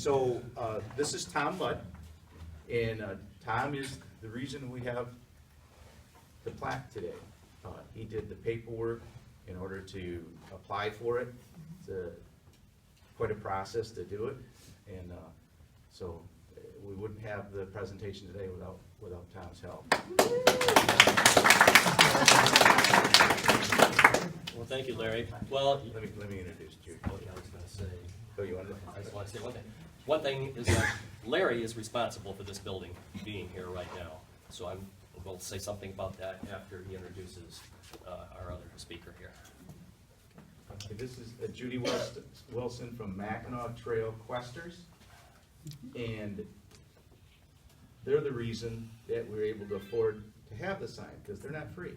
So this is Tom Mudd, and Tom is the reason we have the plaque today. He did the paperwork in order to apply for it. It's quite a process to do it, and so we wouldn't have the presentation today without Tom's help. Well, thank you, Larry. Well, Let me introduce you. I was going to say, Oh, you wanted to? I just want to say one thing. One thing is that Larry is responsible for this building being here right now. So I'm going to say something about that after he introduces our other speaker here. Okay, this is Judy Wilson from Mackinac Trail Questers, and they're the reason that we're able to afford to have the sign, because they're not free.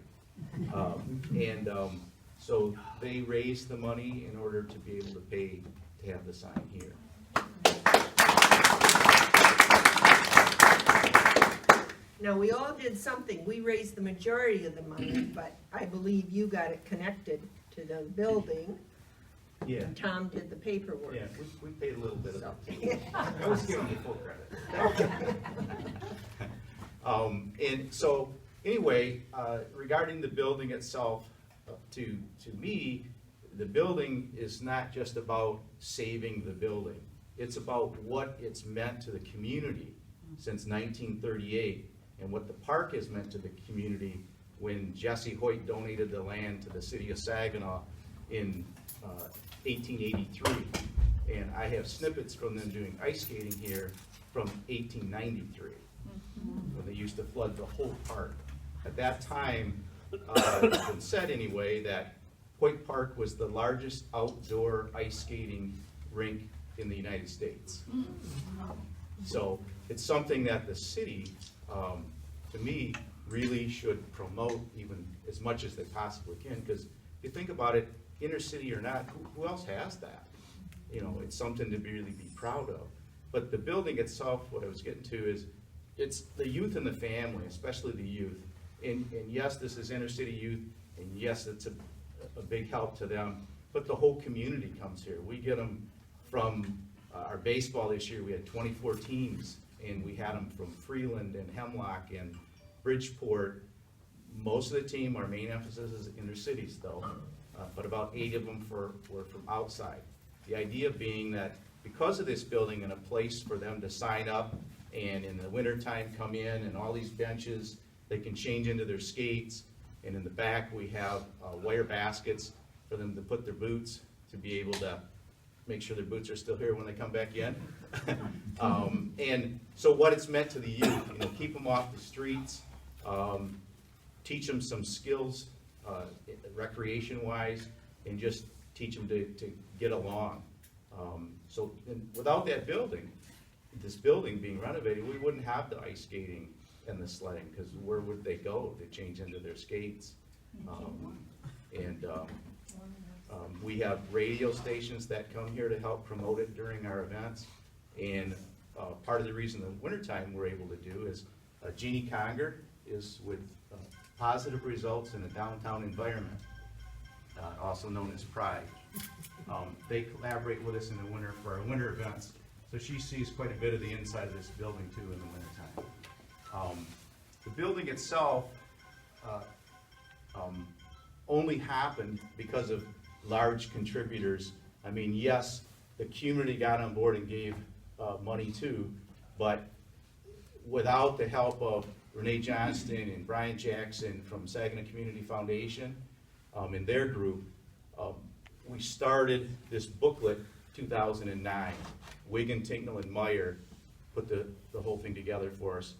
So they raised the money in order to be able to pay to have the sign here. Now, we all did something. We raised the majority of the money, but I believe you got it connected to the building. Yeah, And Tom did the paperwork. yeah, we paid a little bit of it. I was giving you full credit. And so, anyway, regarding the building itself, to me, the building is not just about saving the building. It's about what it's meant to the community since 1938, and what the park has meant to the community when Jesse Hoyt donated the land to the city of Saginaw in 1883. And I have snippets from them doing ice skating here from 1893, when they used to flood the whole park. At that time, it's been said anyway, that Hoyt Park was the largest outdoor ice skating rink in the United States. So it's something that the city, to me, really should promote even as much as they possibly can, because if you think about it, inner city or not, who else has that? You know, it's something to really be proud of. But the building itself, what I was getting to is, it's the youth and the family, especially the youth. And yes, this is inner city youth, and yes, it's a big help to them, but the whole community comes here. We get them from our baseball this year. We had 24 teams, and we had them from Freeland and Hemlock and Bridgeport. Most of the team, our main emphasis is inner cities though, but about 8 of them were from outside. The idea being that because of this building and a place for them to sign up, and in the wintertime come in, and all these benches, they can change into their skates, and in the back we have wire baskets for them to put their boots, to be able to make sure their boots are still here when they come back in. And so what it's meant to the youth, you know, keep them off the streets, teach them some skills, recreation-wise, and just teach them to get along. So without that building, this building being renovated, we wouldn't have the ice skating and the sledding, because where would they go to change into their skates? We have radio stations that come here to help promote it during our events, and part of the reason in the wintertime we're able to do is Jeannie Conger is with Positive Results in a Downtown Environment, also known as Pride. They collaborate with us in the winter for our winter events, so she sees quite a bit of the inside of this building too in the wintertime. The building itself only happened because of large contributors. I mean, yes, the community got on board and gave money too, but without the help of Renee Johnston and Brian Jackson from Saginaw Community Foundation and their group, we started this booklet 2009. Wigan, Tinknell, and Meyer put the whole thing together for us.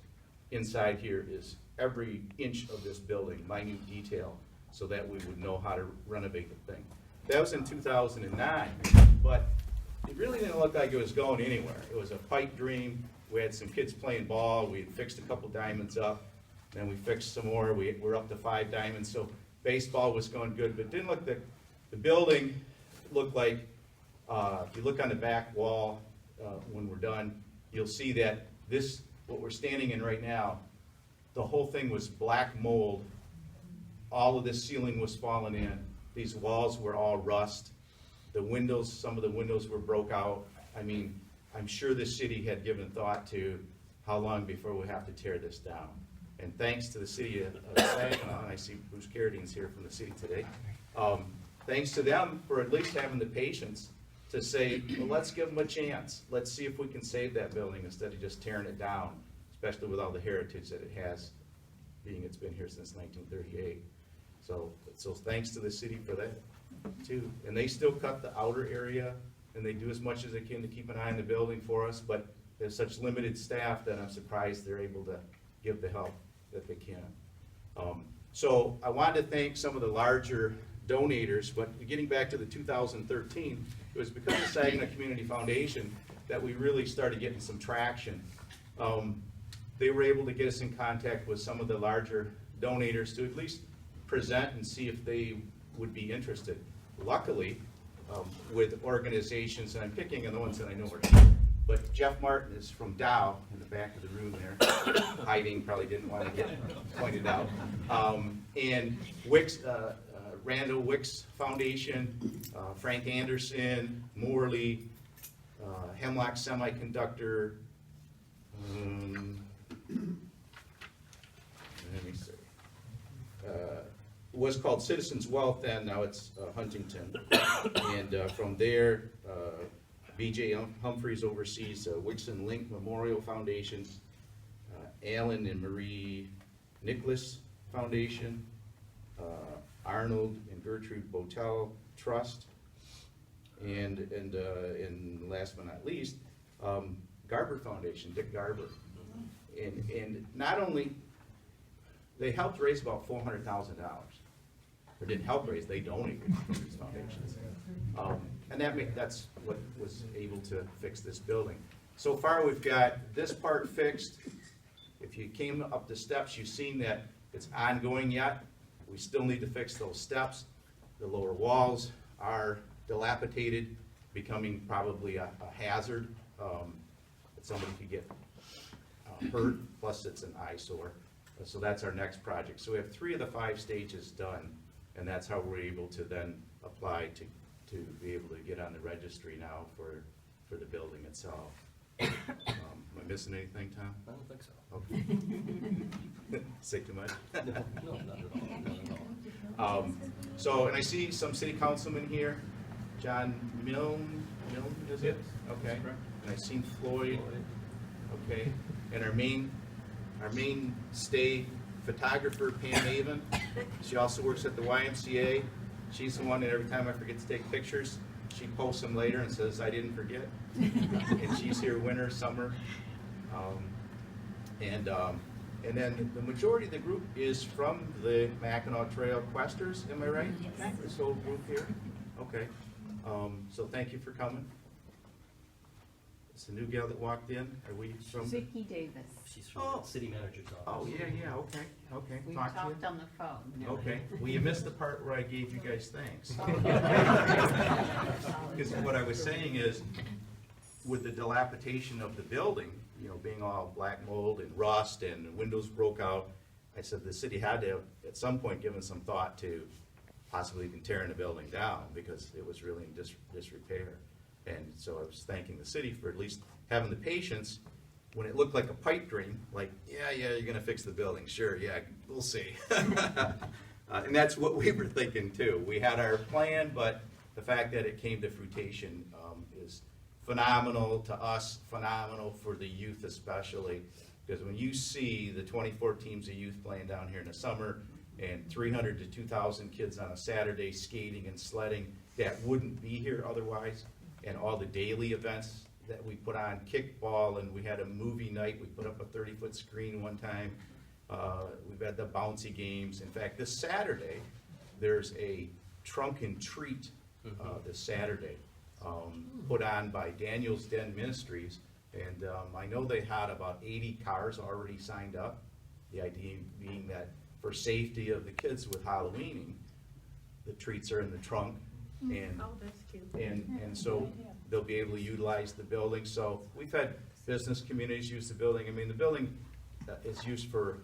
Inside here is every inch of this building, minute detail, so that we would know how to renovate the thing. That was in 2009, but it really didn't look like it was going anywhere. It was a pipe dream. We had some kids playing ball. We had fixed a couple diamonds up. Then we fixed some more. We're up to 5 diamonds. So baseball was going good, but it didn't look, the building looked like, if you look on the back wall when we're done, you'll see that this, what we're standing in right now, the whole thing was black mold. All of this ceiling was falling in. These walls were all rust. The windows, some of the windows were broke out. I mean, I'm sure the city had given thought to how long before we have to tear this down. And thanks to the city of Saginaw, and I see Bruce Carradine's here from the city today, thanks to them for at least having the patience to say, well, let's give them a chance. Let's see if we can save that building instead of just tearing it down, especially with all the heritage that it has, being it's been here since 1938. So thanks to the city for that, too. And they still cut the outer area, and they do as much as they can to keep an eye on the building for us, but there's such limited staff that I'm surprised they're able to give the help that they can. So I wanted to thank some of the larger donators, but getting back to the 2013, it was because of Saginaw Community Foundation that we really started getting some traction. They were able to get us in contact with some of the larger donators to at least present and see if they would be interested. Luckily, with organizations, and I'm picking on the ones that I know are here, but Jeff Martin is from Dow in the back of the room there, hiding, probably didn't want to get pointed out. And Wicks, Randall Wicks Foundation, Frank Anderson, Morley, Hemlock Semiconductor, let me see. Was called Citizens Wealth then, now it's Huntington. And from there, B.J. Humphreys oversees Wicks and Link Memorial Foundation, Alan and Marie Nicholas Foundation, Arnold and Gertrude Botel Trust, and last but not least, Garber Foundation, Dick Garber. And not only, they helped raise about $400,000. Or didn't help raise, they donated to these foundations. And that's what was able to fix this building. So far, we've got this part fixed. If you came up the steps, you've seen that it's ongoing yet. We still need to fix those steps. The lower walls are dilapidated, becoming probably a hazard that somebody could get hurt, plus it's an eyesore. So that's our next project. So we have 3 of the 5 stages done, and that's how we're able to then apply to be able to get on the registry now for the building itself. Am I missing anything, Tom? I don't think so. Okay. Say too much? No, not at all, not at all. So, and I see some city councilmen here. John Milne, is it? Okay. And I've seen Floyd. Okay. And our mainstay photographer, Pam Aven. She also works at the YMCA. She's the one that every time I forget to take pictures, she posts them later and says, I didn't forget. And she's here winter, summer. And then the majority of the group is from the Mackinac Trail Questers, am I right? Yes. This whole group here? Okay. So thank you for coming. It's the new gal that walked in. Are we from? Vicki Davis. She's from the city manager's office. Oh, yeah, okay. We Talk to you. talked on the phone. Okay, well, you missed the part where I gave you guys thanks. Because what I was saying is, with the dilapidation of the building, being all black mold and rust and the windows broke out, I said the city had to have, at some point, given some thought to possibly even tearing the building down, because it was really in disrepair. And so I was thanking the city for at least having the patience when it looked like a pipe dream, like, yeah, you're gonna fix the building, sure, yeah, we'll see. And that's what we were thinking too. We had our plan, but the fact that it came to fruition is phenomenal to us, phenomenal for the youth especially, because when you see the 24 teams of youth playing down here in the summer, and 300 to 2,000 kids on a Saturday skating and sledding that wouldn't be here otherwise, and all the daily events that we put on, kickball, and we had a movie night. We put up a 30-foot screen one time. We've had the bouncy games. In fact, this Saturday, there's a trunk and treat this Saturday, put on by Daniel's Den Ministries. And I know they had about 80 cars already signed up. The idea being that for safety of the kids with Halloweening, the treats are in the trunk. And, Oh, that's cute. and so they'll be able to utilize the building. So we've had business communities use the building. I mean, the building is used for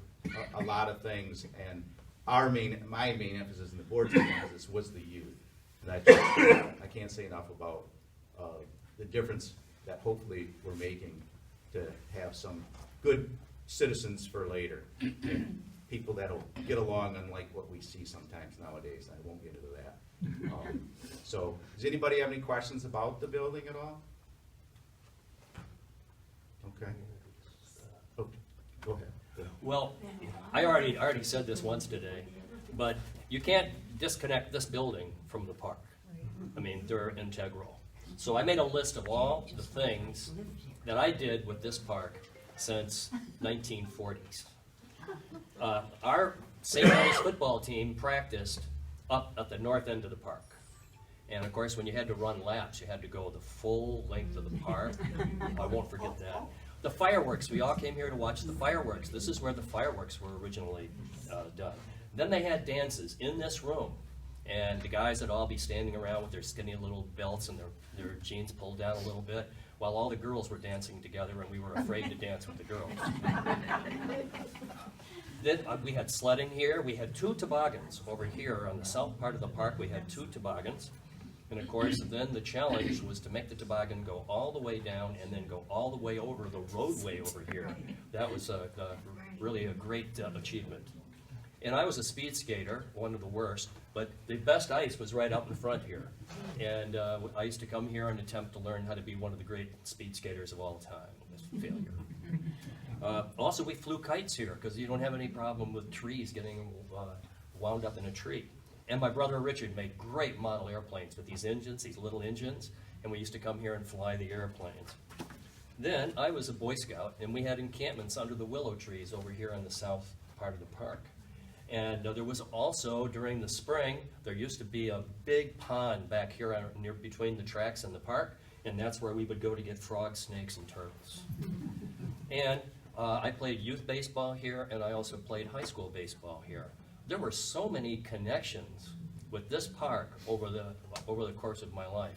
a lot of things, and my main emphasis and the board's main emphasis was the youth. And I can't say enough about the difference that hopefully we're making to have some good citizens for later. And people that'll get along, unlike what we see sometimes nowadays. I won't get into that. So, does anybody have any questions about the building at all? Okay. Oh, go ahead. Well, I already said this once today, but you can't disconnect this building from the park. I mean, they're integral. So I made a list of all the things that I did with this park since 1940s. Our St. Mary's football team practiced up at the north end of the park. And of course, when you had to run laps, you had to go the full length of the park. I won't forget that. The fireworks, we all came here to watch the fireworks. This is where the fireworks were originally done. Then they had dances in this room. And the guys would all be standing around with their skinny little belts and their jeans pulled down a little bit, while all the girls were dancing together and we were afraid to dance with the girls. Then we had sledding here. We had 2 toboggans over here on the south part of the park. We had 2 toboggans. And of course, then the challenge was to make the toboggan go all the way down and then go all the way over the roadway over here. That was really a great achievement. And I was a speed skater, one of the worst, but the best ice was right up in front here. And I used to come here and attempt to learn how to be one of the great speed skaters of all time. It was a failure. Also, we flew kites here because you don't have any problem with trees getting wound up in a tree. And my brother Richard made great model airplanes with these engines, these little engines, and we used to come here and fly the airplanes. Then I was a Boy Scout, and we had encampments under the willow trees over here on the south part of the park. And there was also, during the spring, there used to be a big pond back here near between the tracks and the park, and that's where we would go to get frogs, snakes, and turtles. And I played youth baseball here, and I also played high school baseball here. There were so many connections with this park over the course of my life.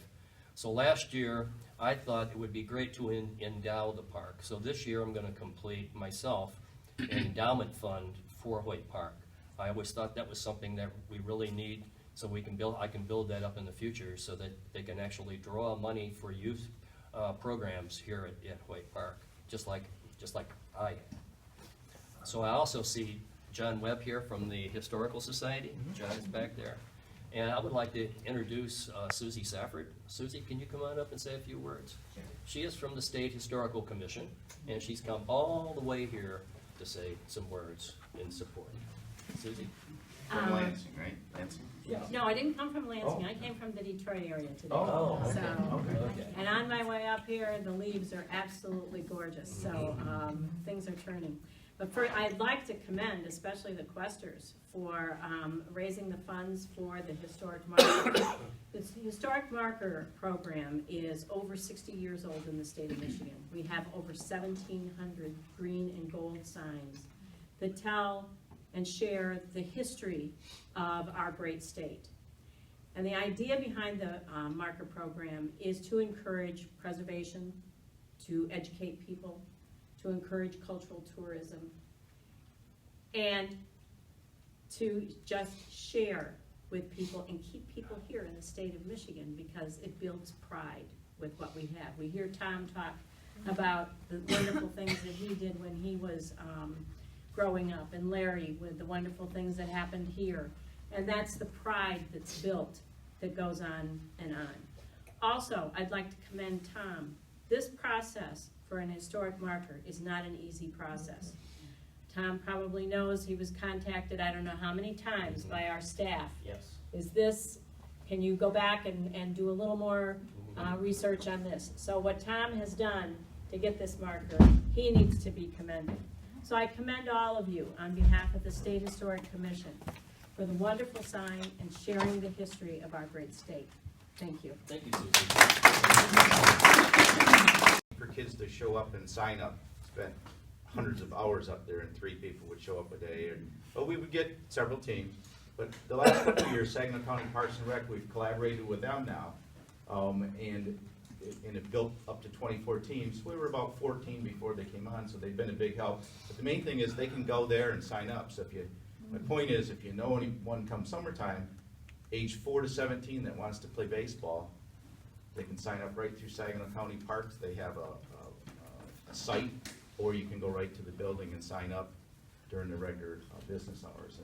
So last year, I thought it would be great to endow the park. So this year, I'm going to complete myself an endowment fund for Hoyt Park. I always thought that was something that we really need, so I can build that up in the future so that they can actually draw money for youth programs here at Hoyt Park, just like I am. So I also see John Webb here from the Historical Society. John is back there. And I would like to introduce Susie Safford. Susie, can you come on up and say a few words? Sure. She is from the State Historical Commission, and she's come all the way here to say some words in support. Susie? From Lansing, right? Lansing? Yes. No, I didn't come from Lansing. I came from the Detroit area today. Oh, okay. Okay. And on my way up here, the leaves are absolutely gorgeous. So things are turning. But I'd like to commend especially the Questers for raising the funds for the Historic Marker. The Historic Marker program is over 60 years old in the state of Michigan. We have over 1,700 green and gold signs that tell and share the history of our great state. And the idea behind the marker program is to encourage preservation, to educate people, to encourage cultural tourism, and to just share with people and keep people here in the state of Michigan, because it builds pride with what we have. We hear Tom talk about the wonderful things that he did when he was growing up, and Larry with the wonderful things that happened here. And that's the pride that's built that goes on and on. Also, I'd like to commend Tom. This process for an historic marker is not an easy process. Tom probably knows he was contacted I don't know how many times by our staff. Yes. Can you go back and do a little more research on this? So what Tom has done to get this marker, he needs to be commended. So I commend all of you on behalf of the State Historic Commission for the wonderful sign and sharing the history of our great state. Thank you. Thank you, Susie. For kids to show up and sign up, spent hundreds of hours up there, and 3 people would show up a day. But we would get several teams. But the last couple of years, Saginaw County Parks and Rec, we've collaborated with them now, and it built up to 24 teams. We were about 14 before they came on, so they've been a big help. But the main thing is they can go there and sign up. So my point is, if you know anyone come summertime, age 4 to 17 that wants to play baseball, They can sign up right through Saginaw County Parks. They have a site, or you can go right to the building and sign up during the regular business hours.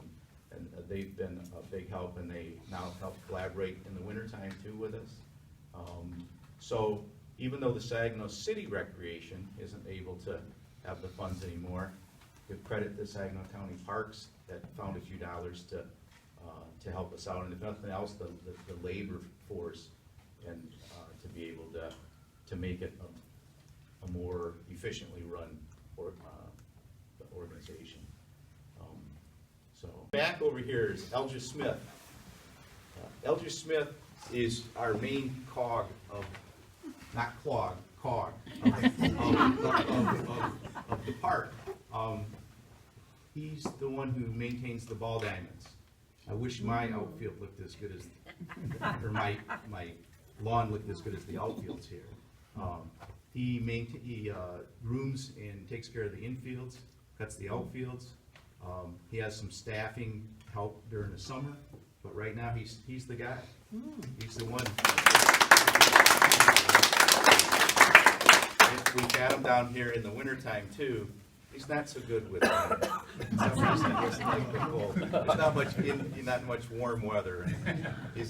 And they've been a big help, and they now help collaborate in the wintertime too with us. So even though the Saginaw City Recreation isn't able to have the funds anymore, give credit to Saginaw County Parks that found a few dollars to help us out, and if nothing else, the labor force, and to be able to make it a more efficiently run organization. So back over here is Elger Smith. Elger Smith is our main cog of, not clog, cog of the park. He's the one who maintains the ball diamonds. I wish my outfield looked as good as, or my lawn looked as good as the outfields here. He grooms and takes care of the infields, cuts the outfields. He has some staffing help during the summer, but right now he's the guy. He's the one. We've had him down here in the wintertime too. He's not so good with There's not much warm weather. He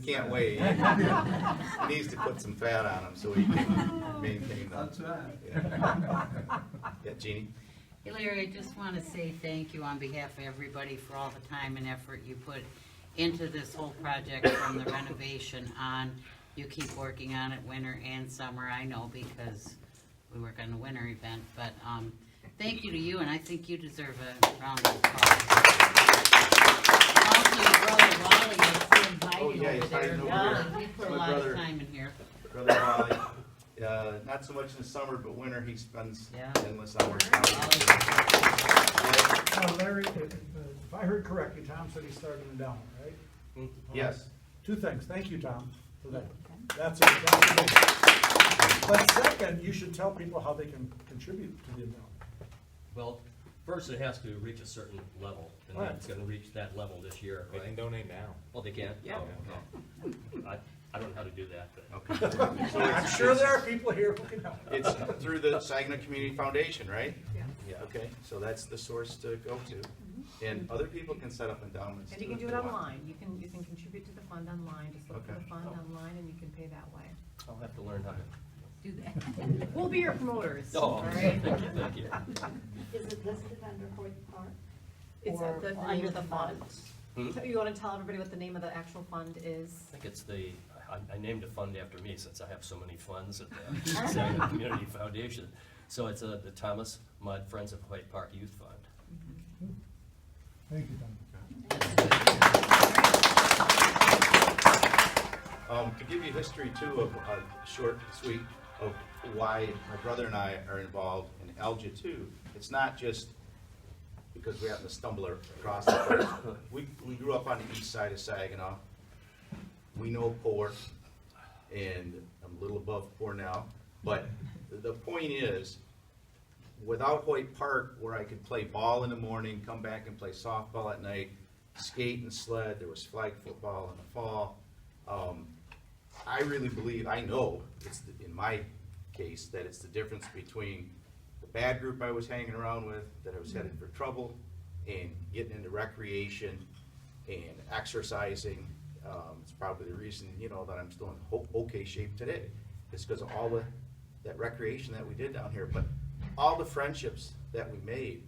can't wait. He needs to put some fat on him so he can maintain them. That's right. Yeah, Jeannie? Hey Larry, I just want to say thank you on behalf of everybody for all the time and effort you put into this whole project, from the renovation on. You keep working on it winter and summer, I know, because we work on the winter event, but thank you to you, and I think you deserve a round of applause. Also, your brother Wally is so invited Oh, yeah, he's over there. hiding over Yeah, here. he put a My lot brother. of time in here. Brother Wally, not so much in the summer, but winter he spends Yeah. endless hours down Larry, if I heard correctly, Tom said he started in Down, right? there. Yes. Two things. Thank you, Tom, for that. That's it. But second, you should tell people how they can contribute to the amount. Well, first it has to reach a certain level, and Right. it's gonna reach that level this year, They can right? donate now. Well, they can? Yeah. Oh, okay. I don't know how to do that, but. Okay. So I'm sure there are people here who can help. It's through the Saginaw Community Foundation, right? Yeah. Yeah, okay, so that's the source to go to. And other people can set up endowments. And you too can do if it they want. online, you can contribute to the fund online, just look for Okay. the fund online and you can pay that way. I'll have to learn how to Do that. We'll be your promoters, Oh, all right? thank you, thank you. Is it listed under Hoyt Park? It's Or the name under of the fund. Hmm? So you wanna tell everybody what the name of the actual fund is? I think it's I named a fund after me since I have so many funds at the Saginaw Community Foundation. So it's the Thomas Mudd Friends of Hoyt Park Youth Fund. Thank you, Tom. To give you history too of short and sweet of why my brother and I are involved in Algia too. It's not just because we happen to stumble across the place. We grew up on the east side of Saginaw. We know poor, and I'm a little above poor now. But the point is, without Hoyt Park, where I could play ball in the morning, come back and play softball at night, skate and sled, there was flag football in the fall. I really believe, I know, in my case, that it's the difference between the bad group I was hanging around with, that I was headed for trouble, and getting into recreation and exercising. It's probably the reason, that I'm still in okay shape today. It's because of all that recreation that we did down here, but all the friendships that we made.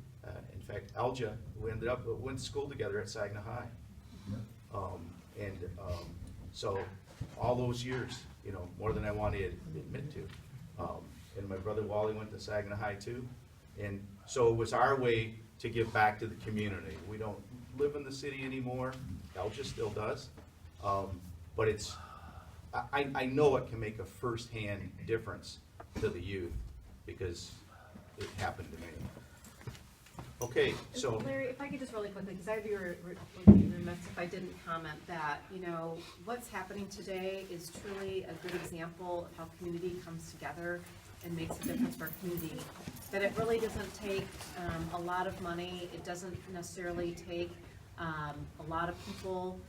In fact, Algia, we went to school together at Saginaw High. So all those years, more than I wanted to admit to. And my brother Wally went to Saginaw High too. And so it was our way to give back to the community. We don't live in the city anymore. Algia still does. But I know it can make a firsthand difference to the youth because it happened to me. Okay, so. Larry, if I could just really quickly, because I'd be remiss if I didn't comment that, what's happening today is truly a good example of how community comes together and makes a difference for our community. That it really doesn't take a lot of money, it doesn't necessarily take a lot of people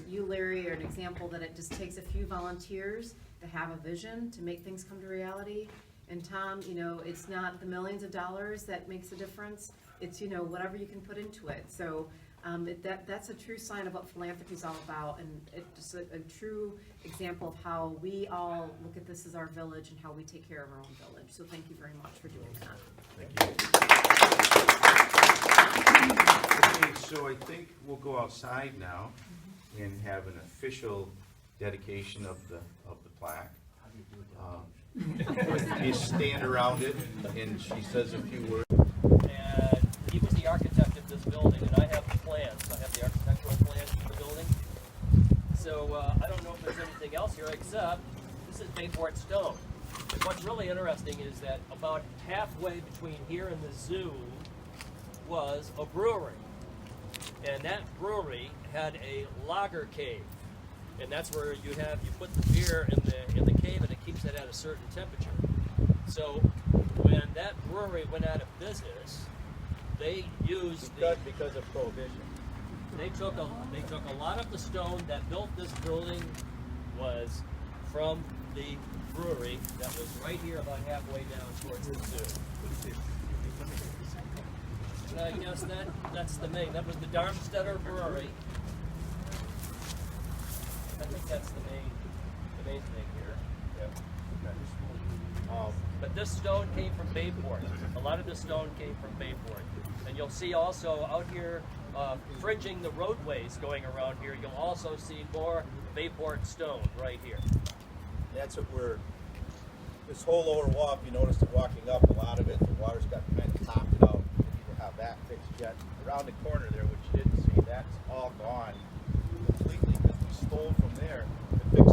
You, Larry, are an example that it just takes a few volunteers to have a vision, to make things come to reality. And Tom, you know, it's not the millions of dollars that makes a difference, it's, you know, whatever you can put into it. So that's a true sign of what philanthropy is all about, and it's a true example of how we all look at this as our village and how we take care of our own village. So thank you very much for doing that. Thank you. Okay, so I think we'll go outside now and have an official dedication of the plaque. You stand around it, and she says a few words. And he was the architect of this building, and I have the plans. I have the architectural plans for the building. So I don't know if there's anything else here except this is Bayport stone. And what's really interesting is that about halfway between here and the zoo was a brewery. And that brewery had a lager cave. And that's where you put the beer in the cave, and it keeps it at a certain temperature. So when that brewery went out of business, they used because of prohibition. They took a lot of the stone that built this building was from the brewery that was right here about halfway down towards the zoo. And I guess that's the main. That was the Darmstaetter Brewery. I think that's the main thing here. But this stone came from Bayport. A lot of this stone came from Bayport. And you'll see also out here, fringing the roadways going around here, you'll also see more Bayport stone right here. That's what this whole lower wall, if you noticed it walking up, a lot of it, the water's got kind of topped it out. We need to have that fixed yet. Around the corner there, which you didn't see, that's all gone completely because we stole from there to fix